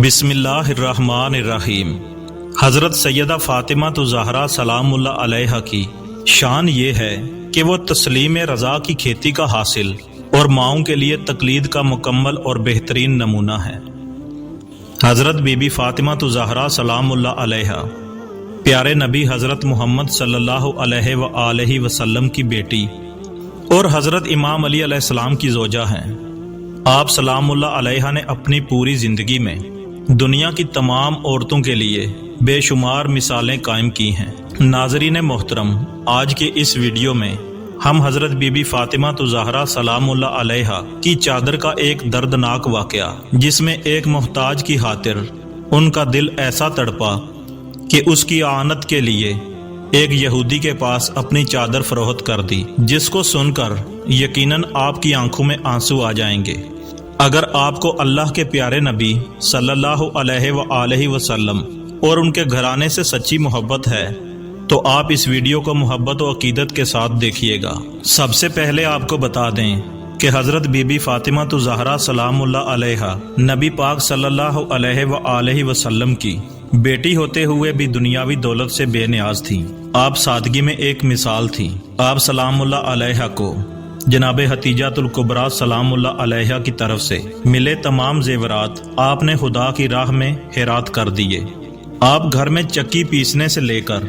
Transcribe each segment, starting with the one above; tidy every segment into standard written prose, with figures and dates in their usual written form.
بسم اللہ الرحمن الرحیم۔ حضرت سیدہ فاطمہ الزہرا سلام اللہ علیہا کی شان یہ ہے کہ وہ تسلیم رضا کی کھیتی کا حاصل اور ماؤں کے لیے تقلید کا مکمل اور بہترین نمونہ ہے۔ حضرت بی بی فاطمہ الزہرا سلام اللہ علیہا پیارے نبی حضرت محمد صلی اللہ علیہ وآلہ وسلم کی بیٹی اور حضرت امام علی علیہ السلام کی زوجہ ہیں۔ آپ سلام اللہ علیہا نے اپنی پوری زندگی میں دنیا کی تمام عورتوں کے لیے بے شمار مثالیں قائم کی ہیں۔ ناظرین محترم، آج کے اس ویڈیو میں ہم حضرت بی بی فاطمہ الزہرا سلام اللہ علیہا کی چادر کا ایک دردناک واقعہ، جس میں ایک محتاج کی خاطر ان کا دل ایسا تڑپا کہ اس کی اعانت کے لیے ایک یہودی کے پاس اپنی چادر فروخت کر دی، جس کو سن کر یقیناً آپ کی آنکھوں میں آنسو آ جائیں گے۔ اگر آپ کو اللہ کے پیارے نبی صلی اللہ علیہ وآلہ وسلم اور ان کے گھرانے سے سچی محبت ہے تو آپ اس ویڈیو کو محبت و عقیدت کے ساتھ دیکھیے گا۔ سب سے پہلے آپ کو بتا دیں کہ حضرت بی بی فاطمہ الزہرا سلام اللہ علیہا نبی پاک صلی اللہ علیہ وآلہ وسلم کی بیٹی ہوتے ہوئے بھی دنیاوی دولت سے بے نیاز تھیں۔ آپ سادگی میں ایک مثال تھیں۔ آپ سلام اللہ علیہا کو جناب حتیجۃ الکبریٰ سلام اللہ علیہا کی طرف سے ملے تمام زیورات آپ نے خدا کی راہ میں خیرات کر دیے۔ آپ گھر میں چکی پیسنے سے لے کر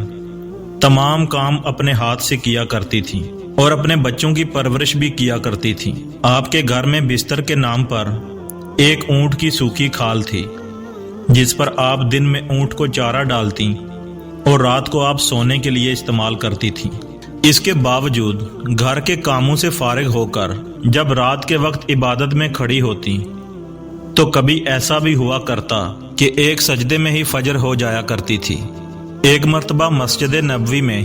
تمام کام اپنے ہاتھ سے کیا کرتی تھیں اور اپنے بچوں کی پرورش بھی کیا کرتی تھیں۔ آپ کے گھر میں بستر کے نام پر ایک اونٹ کی سوکھی کھال تھی، جس پر آپ دن میں اونٹ کو چارہ ڈالتی اور رات کو آپ سونے کے لیے استعمال کرتی تھیں۔ اس کے باوجود گھر کے کاموں سے فارغ ہو کر جب رات کے وقت عبادت میں کھڑی ہوتی تو کبھی ایسا بھی ہوا کرتا کہ ایک سجدے میں ہی فجر ہو جایا کرتی تھی۔ ایک مرتبہ مسجد نبوی میں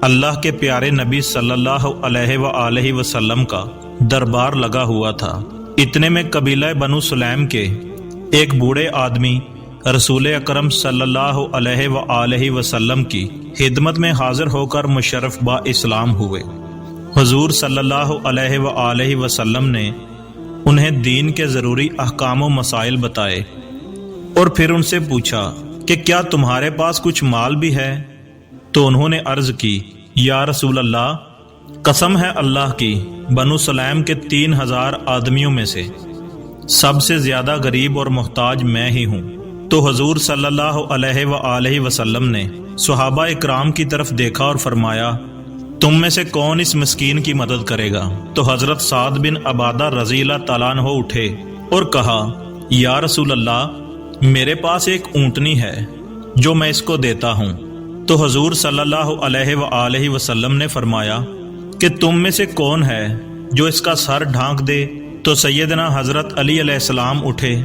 اللہ کے پیارے نبی صلی اللہ علیہ وآلہ وسلم کا دربار لگا ہوا تھا۔ اتنے میں قبیلہ بنو سلیم کے ایک بوڑھے آدمی رسول اکرم صلی اللہ علیہ وآلہ وسلم کی خدمت میں حاضر ہو کر مشرف با اسلام ہوئے۔ حضور صلی اللہ علیہ وآلہ وسلم نے انہیں دین کے ضروری احکام و مسائل بتائے اور پھر ان سے پوچھا کہ کیا تمہارے پاس کچھ مال بھی ہے؟ تو انہوں نے عرض کی، یا رسول اللہ، قسم ہے اللہ کی، بنو سلیم کے 3000 آدمیوں میں سے سب سے زیادہ غریب اور محتاج میں ہی ہوں۔ تو حضور صلی اللہ علیہ وآلہ وسلم نے صحابہ اکرام کی طرف دیکھا اور فرمایا، تم میں سے کون اس مسکین کی مدد کرے گا؟ تو حضرت سعد بن عبادہ رضی اللہ تعالیٰ عنہ اٹھے اور کہا، یا رسول اللہ، میرے پاس ایک اونٹنی ہے جو میں اس کو دیتا ہوں۔ تو حضور صلی اللہ علیہ وآلہ وسلم نے فرمایا کہ تم میں سے کون ہے جو اس کا سر ڈھانک دے؟ تو سیدنا حضرت علی علیہ السلام اٹھے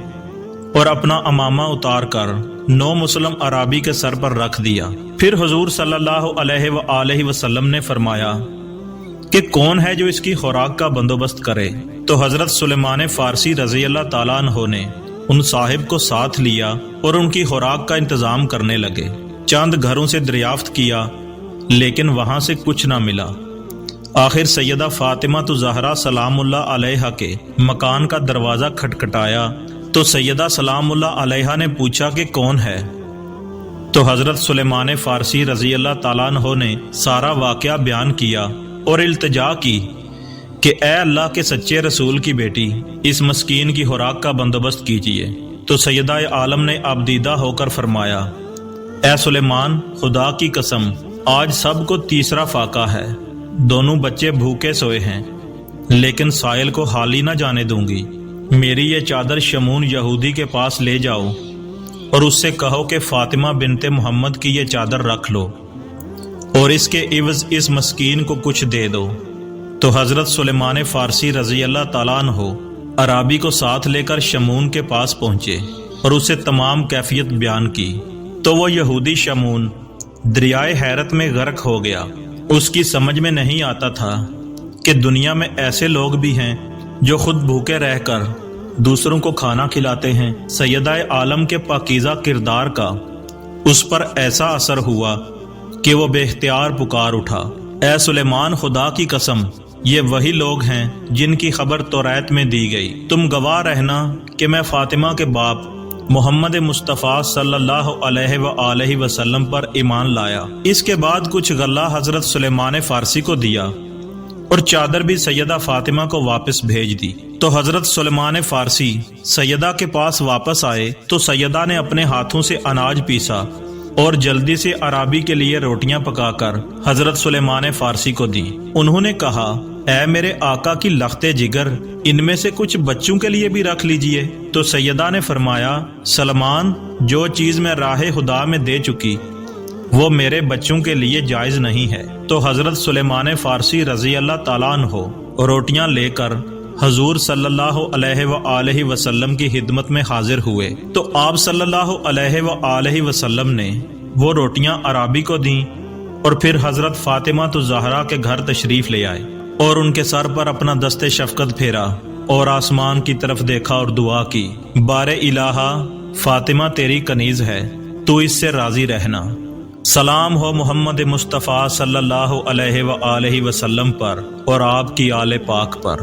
اور اپنا امامہ اتار کر 9 مسلم عرابی کے سر پر رکھ دیا۔ پھر حضور صلی اللہ علیہ وآلہ وسلم نے فرمایا کہ کون ہے جو اس کی خوراک کا بندوبست کرے؟ تو حضرت سلیمان فارسی رضی اللہ تعالیٰ عنہ نے ان صاحب کو ساتھ لیا اور ان کی خوراک کا انتظام کرنے لگے۔ چند گھروں سے دریافت کیا لیکن وہاں سے کچھ نہ ملا۔ آخر سیدہ فاطمہ الزہرا سلام اللہ علیہا کے مکان کا دروازہ کھٹکھٹایا تو سیدہ سلام اللہ علیہا نے پوچھا کہ کون ہے؟ تو حضرت سلیمان فارسی رضی اللہ تعالیٰ عنہ نے سارا واقعہ بیان کیا اور التجا کی کہ اے اللہ کے سچے رسول کی بیٹی، اس مسکین کی خوراک کا بندوبست کیجیے۔ تو سیدہ عالم نے آبدیدہ ہو کر فرمایا، اے سلیمان، خدا کی قسم، آج سب کو تیسرا فاقہ ہے، دونوں بچے بھوکے سوئے ہیں، لیکن سائل کو خالی نہ جانے دوں گی۔ میری یہ چادر شمون یہودی کے پاس لے جاؤ اور اس سے کہو کہ فاطمہ بنت محمد کی یہ چادر رکھ لو اور اس کے عوض اس مسکین کو کچھ دے دو۔ تو حضرت سلیمان فارسی رضی اللہ تعالیٰ عنہ عرابی کو ساتھ لے کر شمون کے پاس پہنچے اور اسے تمام کیفیت بیان کی۔ تو وہ یہودی شمون دریائے حیرت میں غرق ہو گیا۔ اس کی سمجھ میں نہیں آتا تھا کہ دنیا میں ایسے لوگ بھی ہیں جو خود بھوکے رہ کر دوسروں کو کھانا کھلاتے ہیں۔ سیدہ عالم کے پاکیزہ کردار کا اس پر ایسا اثر ہوا کہ وہ بے اختیار پکار اٹھا، اے سلیمان، خدا کی قسم، یہ وہی لوگ ہیں جن کی خبر توریت میں دی گئی۔ تم گواہ رہنا کہ میں فاطمہ کے باپ محمد مصطفیٰ صلی اللہ علیہ وآلہ وسلم پر ایمان لایا۔ اس کے بعد کچھ غلہ حضرت سلیمان فارسی کو دیا اور چادر بھی سیدہ فاطمہ کو واپس بھیج دی۔ تو حضرت سلیمان فارسی سیدہ کے پاس واپس آئے تو سیدہ نے اپنے ہاتھوں سے اناج پیسا اور جلدی سے عرابی کے لیے روٹیاں پکا کر حضرت سلیمان فارسی کو دی۔ انہوں نے کہا، اے میرے آقا کی لخت جگر، ان میں سے کچھ بچوں کے لیے بھی رکھ لیجئے۔ تو سیدہ نے فرمایا، سلمان، جو چیز میں راہ خدا میں دے چکی وہ میرے بچوں کے لیے جائز نہیں ہے۔ تو حضرت سلیمان فارسی رضی اللہ تعالیٰ عنہ روٹیاں لے کر حضور صلی اللہ علیہ وآلہ وسلم کی خدمت میں حاضر ہوئے تو آپ صلی اللہ علیہ وآلہ وسلم نے وہ روٹیاں عرابی کو دیں اور پھر حضرت فاطمہ الزہرا کے گھر تشریف لے آئے اور ان کے سر پر اپنا دست شفقت پھیرا اور آسمان کی طرف دیکھا اور دعا کی، بار الہا، فاطمہ تیری کنیز ہے، تو اس سے راضی رہنا۔ سلام ہو محمد مصطفیٰ صلی اللہ علیہ وآلہ وسلم پر اور آپ کی آل پاک پر۔